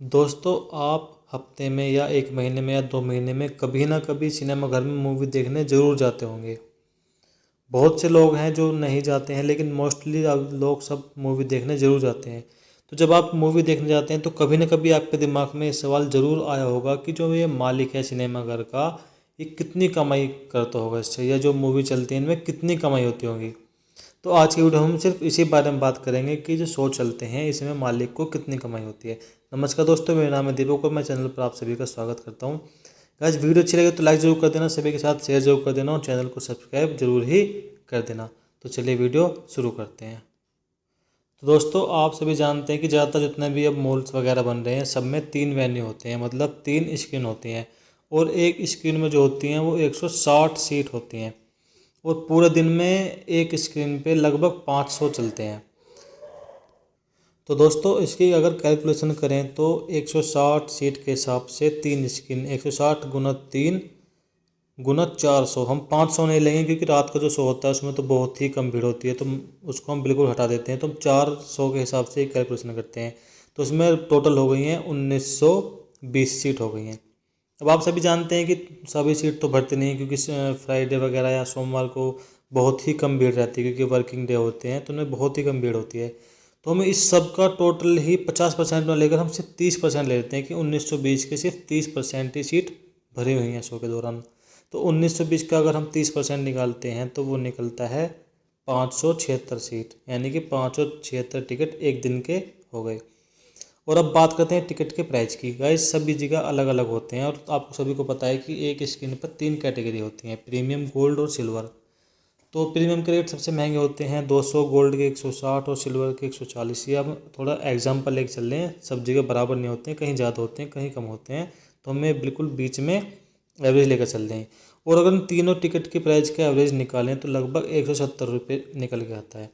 दोस्तों, आप हफ्ते में या एक महीने में या 2 महीने में कभी ना कभी सिनेमा घर में मूवी देखने ज़रूर जाते होंगे। बहुत से लोग हैं जो नहीं जाते हैं, लेकिन मोस्टली अब लोग सब मूवी देखने ज़रूर जाते हैं। तो जब आप मूवी देखने जाते हैं तो कभी ना कभी आपके दिमाग में ये सवाल ज़रूर आया होगा कि जो ये मालिक है सिनेमा घर का, ये कितनी कमाई करता होगा इससे, या जो मूवी चलती है इनमें कितनी कमाई होती होगी। तो आज की वीडियो हम सिर्फ इसी बारे में बात करेंगे कि जो शो चलते हैं इसमें मालिक को कितनी कमाई होती है। नमस्कार दोस्तों, मेरा नाम है दीपक और मैं चैनल पर आप सभी का स्वागत करता हूं। गाइस, वीडियो अच्छी लगे तो लाइक जरूर कर देना, सभी के साथ शेयर जरूर कर देना और चैनल को सब्सक्राइब जरूर ही कर देना। तो चलिए वीडियो शुरू करते हैं। तो दोस्तों, आप सभी जानते हैं कि ज़्यादातर जितने भी अब मॉल्स वगैरह बन रहे हैं सब में 3 वेन्यू होते हैं, मतलब 3 स्क्रीन होती हैं। और एक स्क्रीन में जो होती हैं वो 160 सीट होती हैं। और पूरे दिन में एक स्क्रीन पे लगभग 500 चलते हैं। तो दोस्तों, इसकी अगर कैलकुलेशन करें तो 160 सीट के हिसाब से 3 स्क्रीन, 160 गुना 3 गुना 400, हम 500 नहीं लेंगे क्योंकि रात का जो शो होता है उसमें तो बहुत ही कम भीड़ होती है, तो उसको हम बिल्कुल हटा देते हैं। तो हम 400 के हिसाब से कैलकुलेशन करते हैं। तो इसमें टोटल हो गई हैं 1920 सीट हो गई हैं। अब आप सभी जानते हैं कि सभी सीट तो भरती नहीं, क्योंकि फ्राइडे वगैरह या सोमवार को बहुत ही कम भीड़ रहती है, क्योंकि वर्किंग डे होते हैं तो उनमें बहुत ही कम भीड़ होती है। तो हमें इस सब का टोटल ही 50% में लेकर हम सिर्फ 30% ले लेते हैं कि 1920 के सिर्फ 30% ही सीट भरी हुई हैं शो के दौरान। तो 1920 का अगर हम 30% निकालते हैं तो वो निकलता है 576 सीट, यानी कि 576 टिकट एक दिन के हो गए। और अब बात करते हैं टिकट के प्राइस की। गाइस, सभी जगह अलग अलग होते हैं और आपको सभी को पता है कि एक स्क्रीन पर 3 कैटेगरी होती हैं, प्रीमियम, गोल्ड और सिल्वर। तो प्रीमियम के रेट सबसे महंगे होते हैं 200, गोल्ड के 160 और सिल्वर के 140। ये हम थोड़ा एग्जाम्पल लेके चल रहे हैं, सब जगह बराबर नहीं होते हैं, कहीं ज़्यादा होते हैं कहीं कम होते हैं। तो हमें बिल्कुल बीच में एवरेज लेकर चल रहे हैं। और अगर हम तीनों टिकट के प्राइस का एवरेज निकालें तो लगभग 170 रुपये निकल के आता है।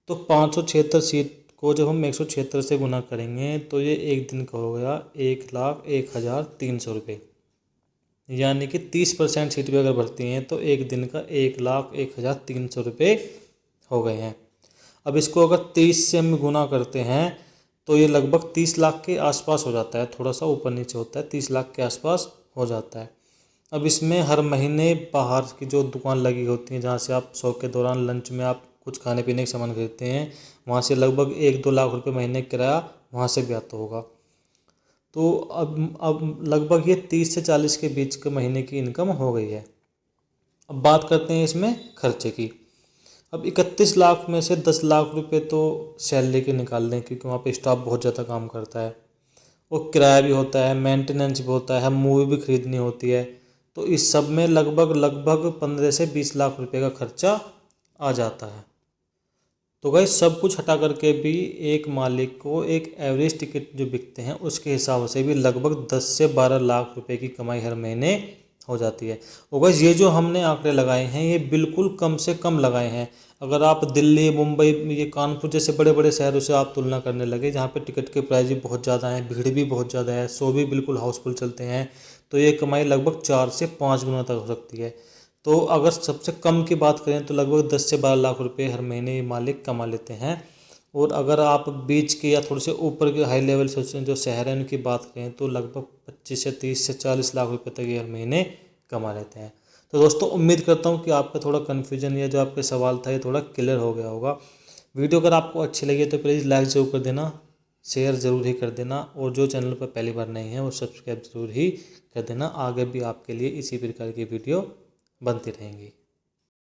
तो 576 सीट को जब हम 176 से गुना करेंगे तो ये एक दिन का हो गया 1,01,300 रुपये, यानी कि 30% सीट भी अगर भरती हैं तो एक दिन का 1,01,300 रुपये हो गए हैं। अब इसको अगर 30 से हम गुना करते हैं तो ये लगभग 30 लाख के आसपास हो जाता है, थोड़ा सा ऊपर नीचे होता है, 30 लाख के आसपास हो जाता है। अब इसमें हर महीने बाहर की जो दुकान लगी होती हैं, जहाँ से आप शो के दौरान लंच में आप कुछ खाने पीने के सामान खरीदते हैं, वहाँ से लगभग 1-2 लाख रुपए महीने किराया वहाँ से भी आता होगा। तो अब लगभग ये 30 से 40 के बीच के महीने की इनकम हो गई है। अब बात करते हैं इसमें खर्चे की। अब 31 लाख में से 10 लाख रुपए तो सैलरी के निकाल दें, क्योंकि वहाँ पे स्टाफ बहुत ज़्यादा काम करता है और किराया भी होता है, मेंटेनेंस भी होता है, मूवी भी खरीदनी होती है। तो इस सब में लगभग लगभग 15 से 20 लाख रुपए का खर्चा आ जाता है। तो गाइस, सब कुछ हटा करके भी एक मालिक को एक एवरेज टिकट जो बिकते हैं उसके हिसाब से भी लगभग 10 से 12 लाख रुपए की कमाई हर महीने हो जाती है। और गाइस, ये जो हमने आंकड़े लगाए हैं ये बिल्कुल कम से कम लगाए हैं। अगर आप दिल्ली, मुंबई, ये कानपुर जैसे बड़े बड़े शहरों से आप तुलना करने लगे, जहाँ पे टिकट के प्राइस भी बहुत ज़्यादा हैं, भीड़ भी बहुत ज़्यादा है, शो भी बिल्कुल हाउसफुल चलते हैं, तो ये कमाई लगभग 4 से 5 गुना तक हो सकती है। तो अगर सबसे कम की बात करें तो लगभग 10 से 12 लाख रुपए हर महीने ये मालिक कमा लेते हैं। और अगर आप बीच के या थोड़े से ऊपर के हाई लेवल से जो शहर हैं उनकी बात करें तो लगभग 25 से 30 से 40 लाख रुपए तक ये हर महीने कमा लेते हैं। तो दोस्तों, उम्मीद करता हूँ कि आपका थोड़ा कन्फ्यूजन या जो आपका सवाल था ये थोड़ा क्लियर हो गया होगा। वीडियो अगर आपको अच्छी लगी तो प्लीज़ लाइक ज़रूर कर देना, शेयर ज़रूर ही कर देना, और जो चैनल पर पहली बार नहीं है वो सब्सक्राइब ज़रूर ही कर देना। आगे भी आपके लिए इसी प्रकार की वीडियो बनती रहेंगी।